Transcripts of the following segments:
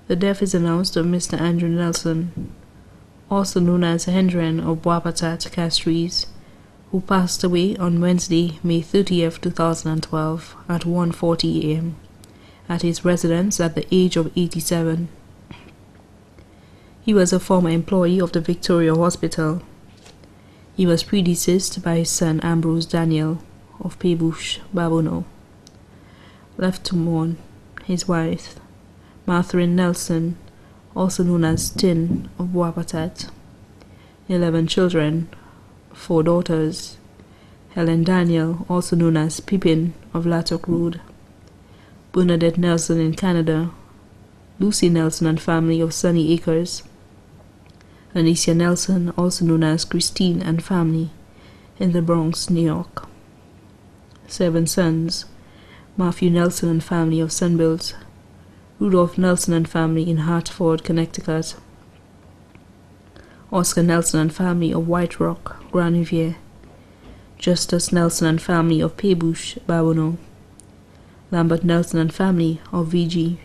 The death is announced of Mr. Andrew Nelson, also known as Hendren of Wapatat, Castries, who passed away on Wednesday, May 30th, 2012 at 1:40 a.m. at his residence at the age of 87. He was a former employee of the Victoria Hospital. He was predeceased by his son Ambrose Daniel of Peebush, Babono. Left to mourn, his wife, Matherine Nelson, also known as Tin of Wapatat. 11 children, 4 daughters, Helen Daniel, also known as Pippin of Lattock Road, Bernadette Nelson in Canada, Lucy Nelson and family of Sunny Acres, Anicia Nelson, also known as Christine and family, in the Bronx, New York. 7 sons, Matthew Nelson and family of Sunbuilt, Rudolph Nelson and family in Hartford, Connecticut, Oscar Nelson and family of White Rock, Grand Riviere, Justus Nelson and family of Peebush, Babono, Lambert Nelson and family of VG,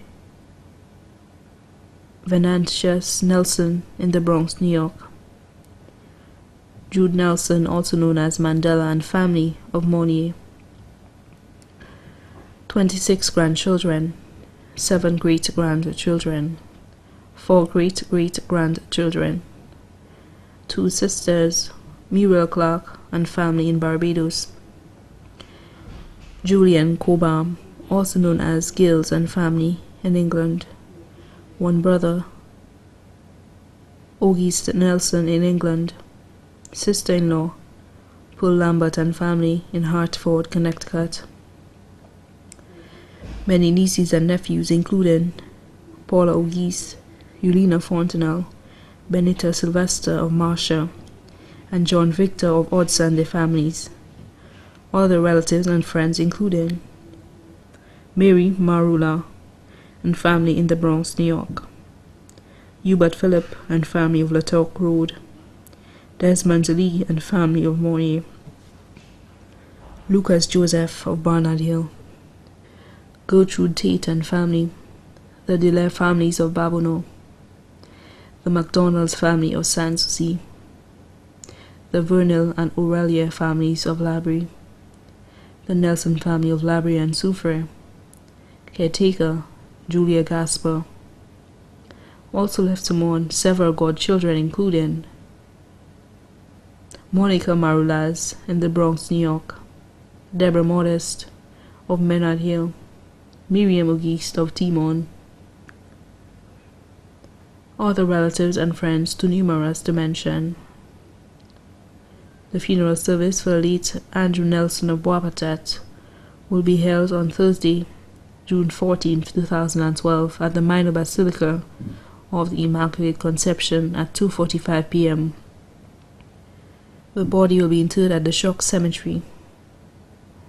Venantius Nelson in the Bronx, New York, Jude Nelson, also known as Mandela and family of Monier. 26 grandchildren, 7 great-grandchildren, 4 great-great-grandchildren, 2 sisters, Muriel Clark and family in Barbados, Julian Cobham, also known as Gills and family in England, 1 brother, Auguste Nelson in England, sister-in-law, Paul Lambert and family in Hartford, Connecticut. Many nieces and nephews including Paula Auguste, Eulina Fontenelle, Benita Sylvester of Marcia, and John Victor of Odsa and their families. Other relatives and friends including Mary Marula and family in the Bronx, New York, Hubert Phillip and family of Lattock Road, Desmond Lee and family of Monier, Lucas Joseph of Barnard Hill, Gertrude Tate and family, the Delaire families of Babono, the McDonald's family of Sanssouci, the Vernil and Aurelia families of Labrie, the Nelson family of Labrie and Soufriere, caretaker Julia Gasper. Also left to mourn several godchildren including Monica Marulas in the Bronx, New York, Deborah Modest of Menard Hill, Miriam Auguste of Timon. Other relatives and friends too numerous to mention. The funeral service for the late Andrew Nelson of Wapatat will be held on Thursday, June 14, 2012 at the Minor Basilica of the Immaculate Conception at 2:45 p.m. The body will be interred at the Shock Cemetery